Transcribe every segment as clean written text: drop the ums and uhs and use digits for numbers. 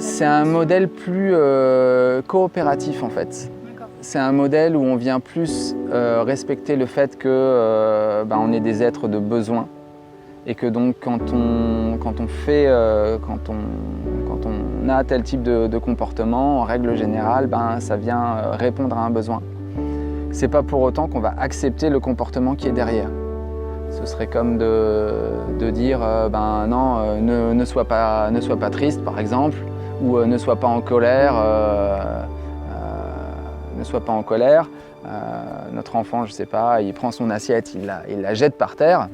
C'est un modèle plus coopératif en fait. C'est un modèle où on vient plus respecter le fait que on est des êtres de besoin et que donc quand on a tel type de comportement, en règle générale, ça vient répondre à un besoin. C'est pas pour autant qu'on va accepter le comportement qui est derrière. Ce serait comme de dire non, ne sois pas triste par exemple, ou ne sois pas en colère. Ne sois pas en colère. Notre enfant, je sais pas, il prend son assiette, il la jette par terre.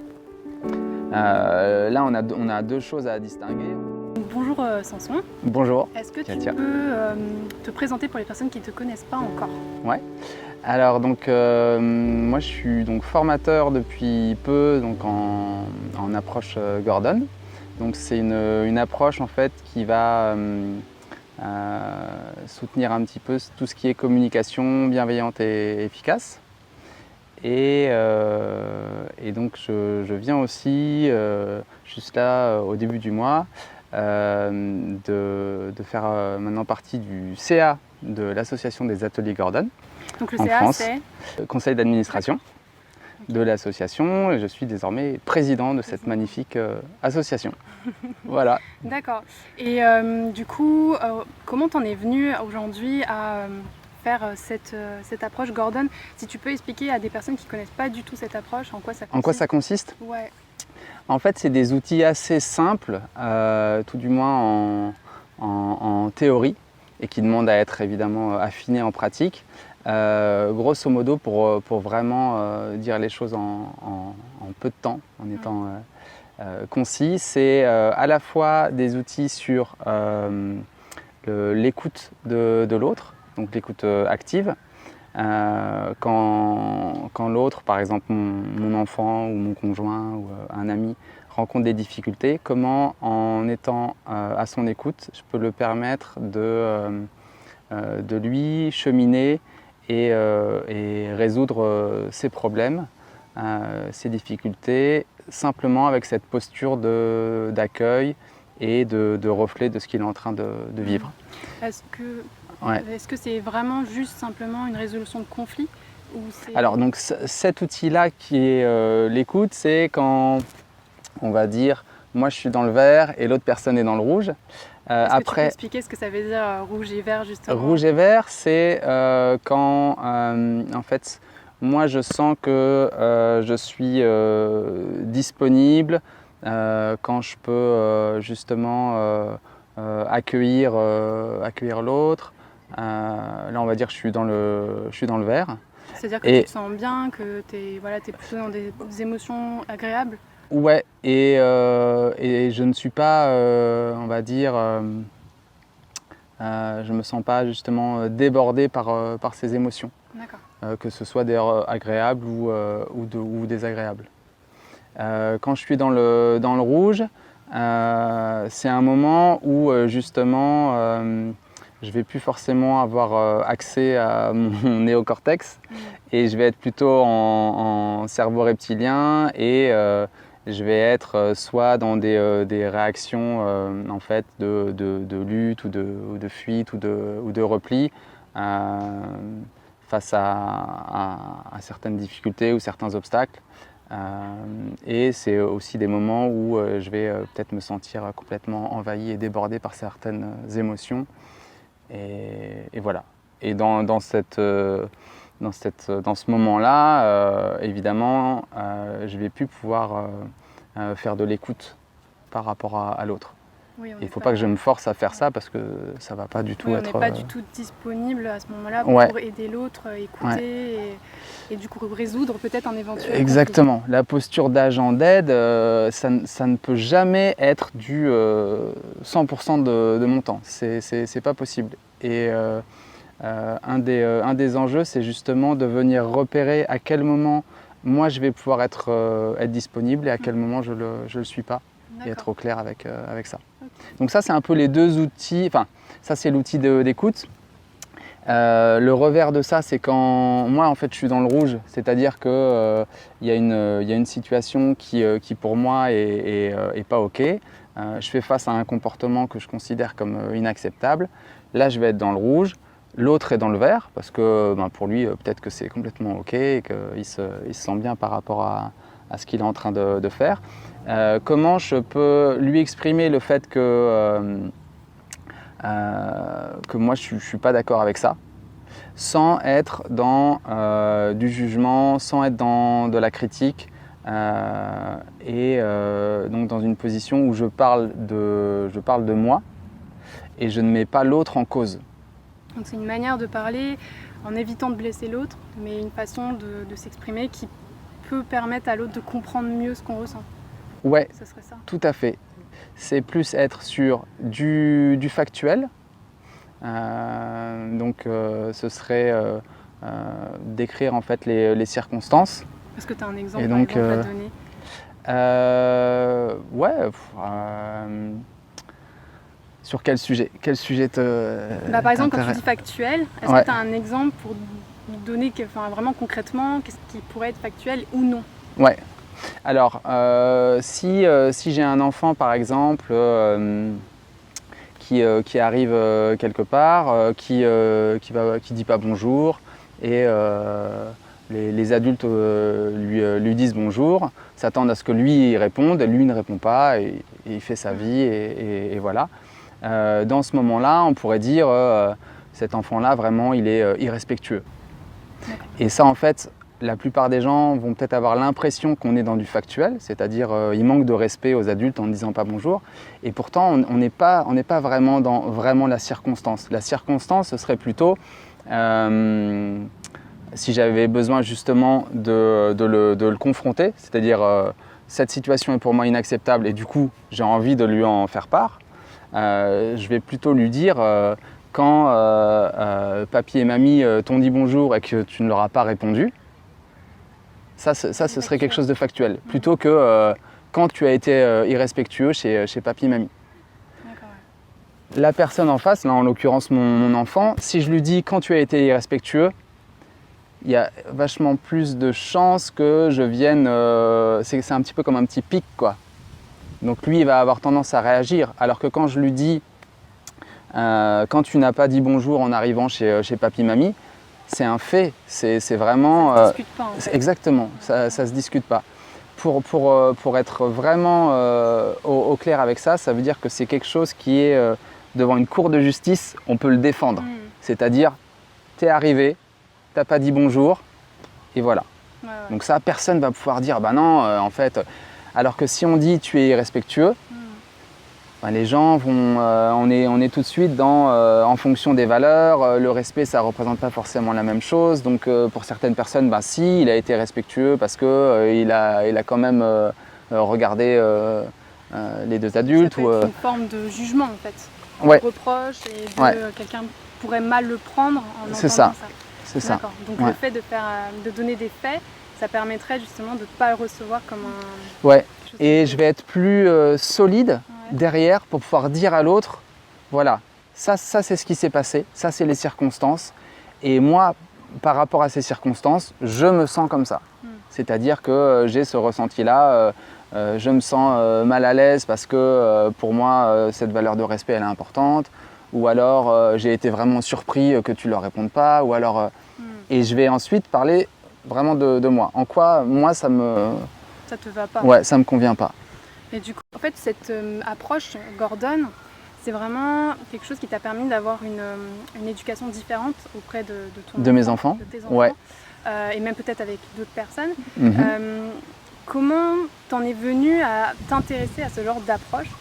Là, on a deux choses à distinguer. Bonjour Samson. Bonjour. Est-ce que Katia. tu peux te présenter pour les personnes qui ne te connaissent pas encore? Ouais. Alors donc moi je suis donc formateur depuis peu donc en approche Gordon. Donc c'est une approche en fait qui va soutenir un petit peu tout ce qui est communication bienveillante et efficace. Et donc je viens aussi juste là au début du mois de faire maintenant partie du CA de l'association des ateliers Gordon. Donc le en CA, France, c'est conseil d'administration de l'association, et je suis désormais président de cette magnifique association. Voilà. D'accord. Et du coup, comment t'en es venu aujourd'hui à faire cette approche Gordon? Si tu peux expliquer à des personnes qui ne connaissent pas du tout cette approche, en quoi ça consiste? En quoi ça consiste? Ouais. En fait, c'est des outils assez simples, tout du moins en théorie, et qui demandent à être évidemment affinés en pratique. Grosso modo, pour vraiment dire les choses en peu de temps, en étant concis, c'est à la fois des outils sur l'écoute de l'autre, donc l'écoute active. Quand l'autre, par exemple mon enfant ou mon conjoint ou un ami, rencontre des difficultés, comment en étant à son écoute, je peux le permettre de lui cheminer et résoudre ses problèmes, ses difficultés, simplement avec cette posture d'accueil et de reflet de ce qu'il est en train de vivre. Est-ce que c'est vraiment juste simplement une résolution de conflit ou Alors donc cet outil-là qui est l'écoute, c'est quand on va dire moi je suis dans le vert et l'autre personne est dans le rouge. Est-ce que tu peux expliquer ce que ça veut dire rouge et vert justement? Rouge et vert, c'est quand en fait moi je sens que je suis disponible, quand je peux justement accueillir l'autre. Là on va dire que je suis dans le vert. C'est-à-dire que tu te sens bien, que tu es plutôt dans des émotions agréables? Ouais, et je ne suis pas, on va dire, je ne me sens pas justement débordé par ces émotions, que ce soit d'ailleurs agréables ou désagréables. Quand je suis dans le rouge, c'est un moment où justement je ne vais plus forcément avoir accès à mon néocortex et je vais être plutôt en cerveau reptilien et je vais être soit dans des réactions en fait de lutte ou de fuite ou de repli face à certaines difficultés ou certains obstacles. Et c'est aussi des moments où je vais peut-être me sentir complètement envahi et débordé par certaines émotions. Et voilà. Et dans ce moment-là, évidemment, je ne vais plus pouvoir faire de l'écoute par rapport à l'autre. Oui, il ne faut pas que je me force à faire ça parce que ça ne va pas du tout être... On n'est pas du tout disponible à ce moment-là pour aider l'autre, écouter et du coup résoudre peut-être un éventuel conflit. Exactement. La posture d'agent d'aide, ça ne peut jamais être du 100% de mon temps. C'est pas possible. Et un des enjeux, c'est justement de venir repérer à quel moment moi je vais pouvoir être disponible et à quel moment je le suis pas. Et être au clair avec ça. Okay. Donc ça, c'est un peu les deux outils. Enfin, ça, c'est l'outil d'écoute. Le revers de ça, c'est quand moi, en fait, je suis dans le rouge. C'est-à-dire qu'il y a une situation qui pour moi, est pas OK. je fais face à un comportement que je considère comme inacceptable. Là, je vais être dans le rouge. L'autre est dans le vert parce que pour lui, peut-être que c'est complètement OK et qu'il se sent bien par rapport à ce qu'il est en train de faire. Comment je peux lui exprimer le fait que moi, je ne suis pas d'accord avec ça, sans être dans du jugement, sans être dans de la critique, donc dans une position où je parle de moi et je ne mets pas l'autre en cause. Donc c'est une manière de parler en évitant de blesser l'autre, mais une façon de s'exprimer qui peut permettre à l'autre de comprendre mieux ce qu'on ressent. Ouais, ça serait ça. Tout à fait. C'est plus être sur du factuel. Ce serait décrire en fait les circonstances. Est-ce que tu as un exemple, par exemple à donner? Sur quel sujet? Quel sujet par exemple, quand tu dis factuel, est-ce que tu as un exemple pour nous donner vraiment concrètement qu'est-ce qui pourrait être factuel ou non? Ouais. Alors, si j'ai un enfant, par exemple, qui arrive quelque part, qui dit pas bonjour, et les adultes lui disent bonjour, s'attendent à ce que lui il réponde, lui ne répond pas, et il fait sa vie, et voilà. Dans ce moment-là, on pourrait dire cet enfant-là, vraiment, il est irrespectueux. Et ça, en fait, la plupart des gens vont peut-être avoir l'impression qu'on est dans du factuel, c'est-à-dire il manque de respect aux adultes en ne disant pas bonjour. Et pourtant, on n'est pas vraiment dans la circonstance. La circonstance, ce serait plutôt, si j'avais besoin justement de le confronter, c'est-à-dire cette situation est pour moi inacceptable et du coup, j'ai envie de lui en faire part, je vais plutôt lui dire quand papy et mamie t'ont dit bonjour et que tu ne leur as pas répondu, ça ce serait quelque chose de factuel, plutôt que quand tu as été irrespectueux chez papy et mamie. La personne en face, là en l'occurrence mon enfant, si je lui dis quand tu as été irrespectueux, il y a vachement plus de chances que je vienne, c'est un petit peu comme un petit pic quoi. Donc lui il va avoir tendance à réagir, alors que quand je lui dis quand tu n'as pas dit bonjour en arrivant chez papy mamie, c'est un fait, c'est vraiment... Ça se discute pas en fait. Exactement, ça se discute pas. Pour être vraiment au clair avec ça, ça veut dire que c'est quelque chose qui est devant une cour de justice, on peut le défendre. C'est-à-dire, t'es arrivé, t'as pas dit bonjour, et voilà. Donc ça, personne va pouvoir dire, bah non, en fait... Alors que si on dit tu es irrespectueux, les gens vont, on est tout de suite en fonction des valeurs, le respect ça ne représente pas forcément la même chose, donc pour certaines personnes, si, il a été respectueux parce qu'il a quand même regardé les deux adultes. Ça peut être une forme de jugement en fait, un reproche et quelqu'un pourrait mal le prendre en entendant ça. C'est ça. D'accord, donc le fait de donner des faits, ça permettrait justement de ne pas le recevoir comme un... Ouais, et je vais être plus solide derrière pour pouvoir dire à l'autre, voilà, ça c'est ce qui s'est passé, ça c'est les circonstances, et moi, par rapport à ces circonstances, je me sens comme ça. C'est-à-dire que j'ai ce ressenti-là, je me sens mal à l'aise parce que pour moi, cette valeur de respect, elle est importante, ou alors j'ai été vraiment surpris que tu ne leur répondes pas, ou alors... Et je vais ensuite parler vraiment de moi. En quoi, moi, ça te va pas. Ouais, ça me convient pas. Et du coup, en fait, cette approche Gordon, c'est vraiment quelque chose qui t'a permis d'avoir une éducation différente auprès de mes enfants. De tes enfants, ouais. Et même peut-être avec d'autres personnes. Comment t'en es venu à t'intéresser à ce genre d'approche,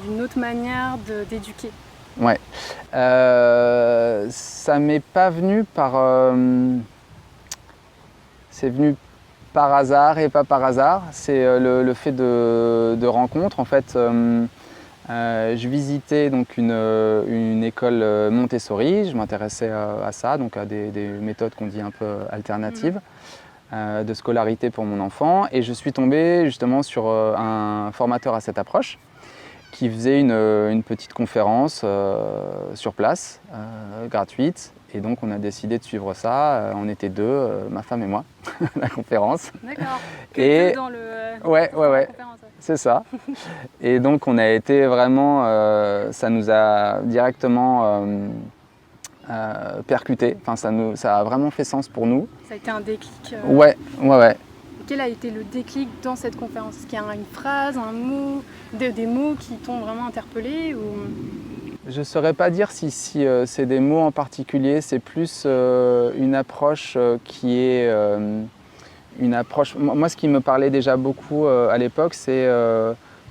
d'une autre manière d'éduquer? Ouais. Ça m'est pas venu par... c'est venu par hasard et pas par hasard. C'est le fait de rencontres. En fait, je visitais donc une école Montessori. Je m'intéressais à ça, donc à des méthodes qu'on dit un peu alternatives de scolarité pour mon enfant. Et je suis tombé justement sur un formateur à cette approche qui faisait une petite conférence sur place, gratuite. Et donc on a décidé de suivre ça. On était deux, ma femme et moi, la conférence. D'accord. Et dans le ouais. conférence. c'est ça. Et donc on a été vraiment, ça nous a directement percuté. Enfin, ça a vraiment fait sens pour nous. Ça a été un déclic. Ouais. Quel a été le déclic dans cette conférence? Est-ce qu'il y a une phrase, un mot, des mots qui t'ont vraiment interpellé ou... Je ne saurais pas dire si c'est des mots en particulier, c'est plus une approche qui est une approche... Moi, ce qui me parlait déjà beaucoup à l'époque, c'est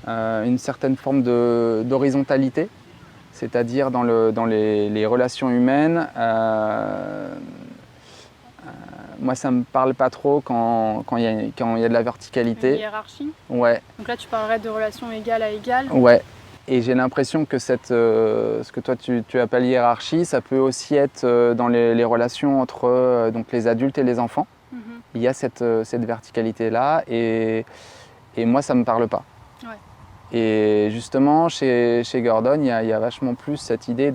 une certaine forme d'horizontalité, c'est-à-dire dans les relations humaines. Moi, ça ne me parle pas trop quand il y a de la verticalité. Une hiérarchie? Ouais. Donc là, tu parlerais de relations égales à égales? Ouais. Et j'ai l'impression que ce que toi tu appelles hiérarchie, ça peut aussi être dans les relations entre donc les adultes et les enfants. Mm-hmm. Il y a cette verticalité-là et moi, ça ne me parle pas. Ouais. Et justement, chez Gordon, il y a vachement plus cette idée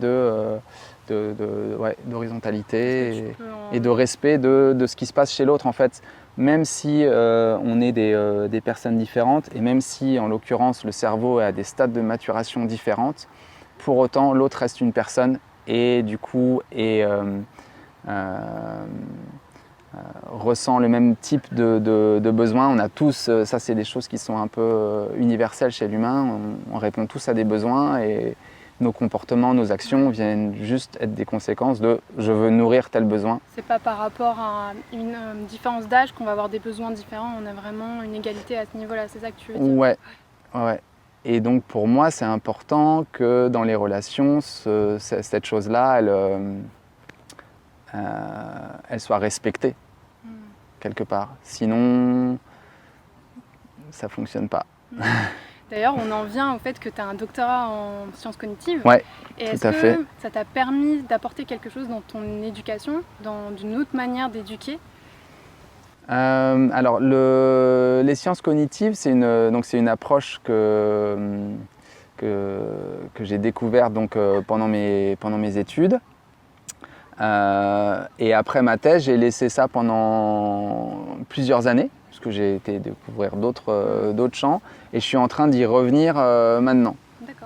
d'horizontalité et de respect de ce qui se passe chez l'autre en fait. Même si on est des personnes différentes et même si en l'occurrence le cerveau est à des stades de maturation différentes, pour autant l'autre reste une personne et du coup ressent le même type de besoins. On a tous, ça c'est des choses qui sont un peu universelles chez l'humain, on répond tous à des besoins et nos comportements, nos actions viennent juste être des conséquences de « je veux nourrir tel besoin ». C'est pas par rapport à une différence d'âge qu'on va avoir des besoins différents, on a vraiment une égalité à ce niveau-là, c'est ça que tu veux dire? Ouais. Et donc pour moi, c'est important que dans les relations, cette chose-là, elle soit respectée quelque part. Sinon, ça ne fonctionne pas. D'ailleurs, on en vient au fait que tu as un doctorat en sciences cognitives. Ouais, et tout à fait. Est-ce que ça t'a permis d'apporter quelque chose dans ton éducation, dans une autre manière d'éduquer? Alors, les sciences cognitives, c'est une approche que j'ai découverte pendant mes études. Et après ma thèse, j'ai laissé ça pendant plusieurs années, parce que j'ai été découvrir d'autres champs, et je suis en train d'y revenir maintenant.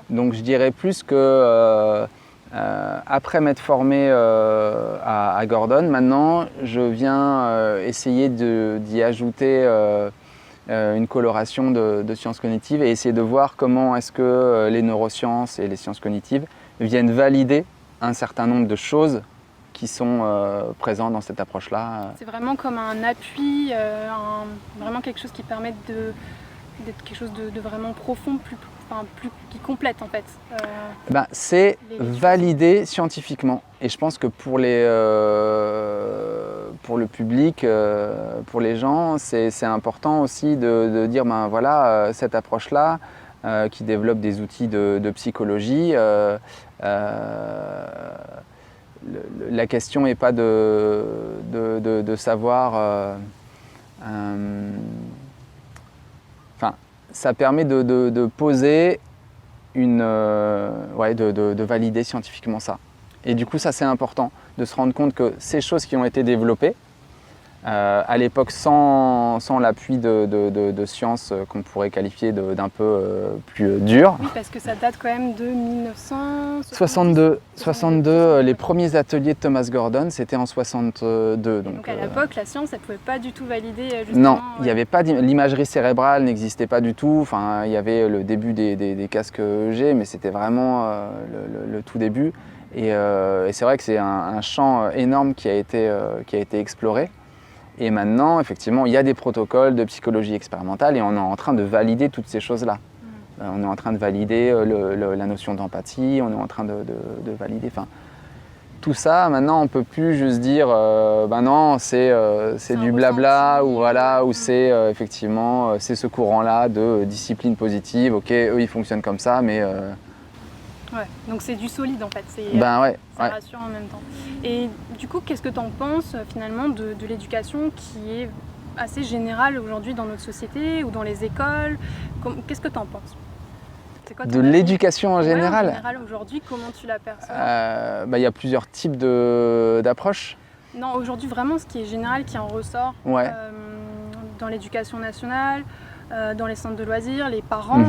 Donc je dirais plus que après m'être formé à Gordon, maintenant je viens essayer d'y ajouter une coloration de sciences cognitives et essayer de voir comment est-ce que les neurosciences et les sciences cognitives viennent valider un certain nombre de choses qui sont présents dans cette approche-là. C'est vraiment comme un appui, vraiment quelque chose qui permet d'être quelque chose de vraiment profond, qui complète en fait. C'est validé scientifiquement. Et je pense que pour le public, pour les gens, c'est important aussi de dire cette approche-là qui développe des outils de psychologie. La question n'est pas de savoir... ça permet de poser de valider scientifiquement ça. Et du coup, ça c'est important, de se rendre compte que ces choses qui ont été développées, à l'époque sans l'appui de sciences qu'on pourrait qualifier d'un peu plus dures. Oui, parce que ça date quand même de 1962. Les premiers ateliers de Thomas Gordon, c'était en 62. Donc à l'époque, la science, elle ne pouvait pas du tout valider justement... Non, il n'y avait pas l'imagerie cérébrale n'existait pas du tout. Enfin, il y avait le début des casques G, mais c'était vraiment le tout début. Et c'est vrai que c'est un champ énorme qui a été exploré. Et maintenant, effectivement, il y a des protocoles de psychologie expérimentale et on est en train de valider toutes ces choses-là. On est en train de valider la notion d'empathie, on est en train de valider... tout ça, maintenant, on ne peut plus juste dire non, c'est du blabla ou c'est effectivement c'est ce courant-là de discipline positive. Ok, eux, ils fonctionnent comme ça, mais... Ouais, donc c'est du solide en fait, ça rassure en même temps. Et du coup, qu'est-ce que tu en penses finalement de l'éducation qui est assez générale aujourd'hui dans notre société ou dans les écoles? Qu'est-ce que tu en penses? De l'éducation en général? En général aujourd'hui, comment tu l'aperçois? Y a plusieurs types d'approches. Non, aujourd'hui vraiment ce qui est général, qui en ressort dans l'éducation nationale, dans les centres de loisirs, les parents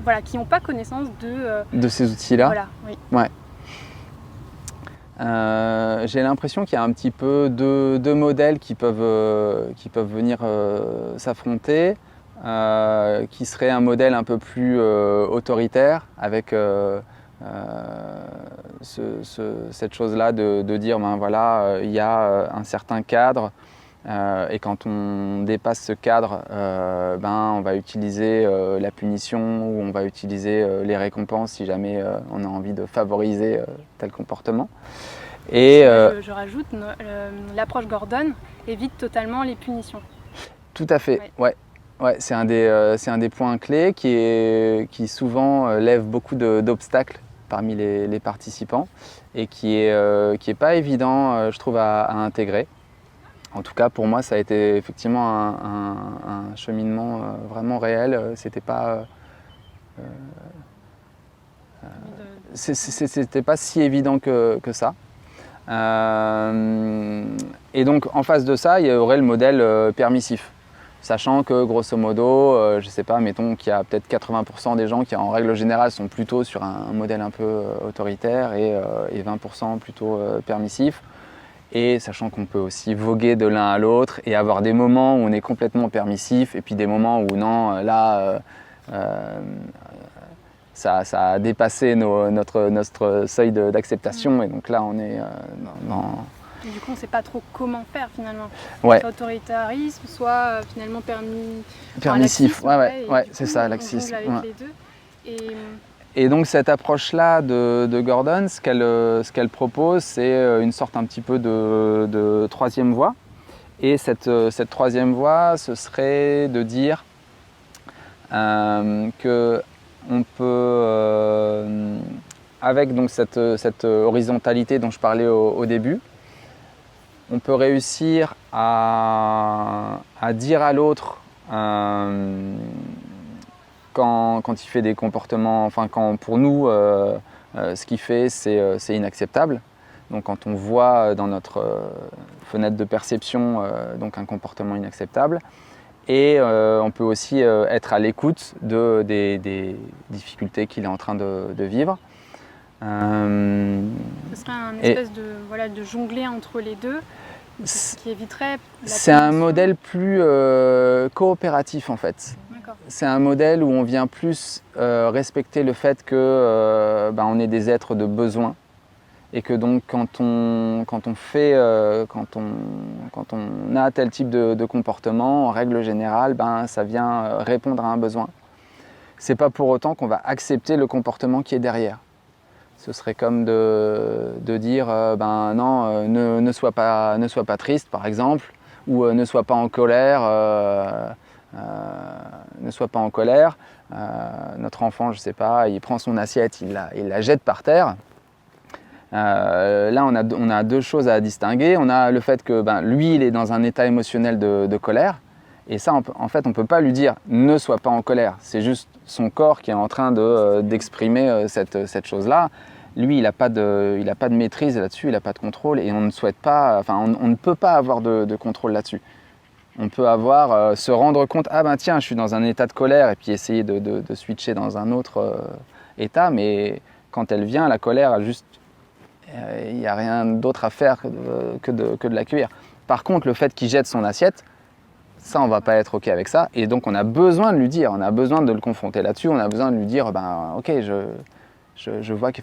voilà, qui n'ont pas connaissance de ces outils-là. Voilà, oui. Ouais. J'ai l'impression qu'il y a un petit peu deux modèles qui peuvent venir s'affronter, qui serait un modèle un peu plus autoritaire, avec cette chose-là de dire ben voilà, il y a un certain cadre, et quand on dépasse ce cadre, ben on va utiliser la punition, ou on va utiliser les récompenses si jamais on a envie de favoriser tel comportement. Et je rajoute, l'approche Gordon évite totalement les punitions. Tout à fait, ouais. Ouais, c'est un des points clés qui souvent lève beaucoup d'obstacles parmi les participants, et qui est pas évident, je trouve, à intégrer. En tout cas, pour moi, ça a été effectivement un cheminement vraiment réel. C'était pas, c'était pas si évident que ça. Et donc, en face de ça, il y aurait le modèle permissif. Sachant que, grosso modo, je ne sais pas, mettons qu'il y a peut-être 80% des gens qui, en règle générale, sont plutôt sur un modèle un peu autoritaire, et 20% plutôt permissif. Et sachant qu'on peut aussi voguer de l'un à l'autre et avoir des moments où on est complètement permissif, et puis des moments où non, là, ça a dépassé notre seuil d'acceptation, et donc là, on est dans... Et du coup, on ne sait pas trop comment faire finalement. Ouais. Soit autoritarisme, soit finalement permissif. Ouais, c'est ça, laxisme. Avec les deux. Et donc cette approche-là de Gordon, ce qu'elle propose, c'est une sorte un petit peu de troisième voie. Et cette troisième voie, ce serait de dire que on peut, avec donc cette horizontalité dont je parlais au début, on peut réussir à dire à l'autre quand il fait des comportements, enfin quand pour nous ce qu'il fait c'est inacceptable. Donc quand on voit dans notre fenêtre de perception donc un comportement inacceptable, et on peut aussi être à l'écoute des difficultés qu'il est en train de vivre. Ce serait une espèce de jongler entre les deux, qui éviterait... C'est un modèle plus coopératif en fait. C'est un modèle où on vient plus respecter le fait que on est des êtres de besoin, et que donc quand on a tel type de comportement, en règle générale, ça vient répondre à un besoin. C'est pas pour autant qu'on va accepter le comportement qui est derrière. Ce serait comme de dire non, ne sois pas triste par exemple, ou ne sois pas en colère. Ne sois pas en colère. Notre enfant, je sais pas, il prend son assiette, il la jette par terre. Là, on a deux choses à distinguer. On a le fait que lui, il est dans un état émotionnel de colère. Et ça, en fait, on ne peut pas lui dire « ne sois pas en colère ». C'est juste son corps qui est en train d'exprimer cette chose-là. Lui, il n'a pas de maîtrise là-dessus, il n'a pas de contrôle, et on ne souhaite pas, enfin, on ne peut pas avoir de contrôle là-dessus. On peut se rendre compte « ah ben tiens, je suis dans un état de colère », et puis essayer de switcher dans un autre état, mais quand elle vient, la colère, il n'y a rien d'autre à faire que de l'accueillir. Par contre, le fait qu'il jette son assiette, ça, on ne va pas être OK avec ça. Et donc, on a besoin de lui dire, on a besoin de le confronter là-dessus, on a besoin de lui dire, OK, je vois que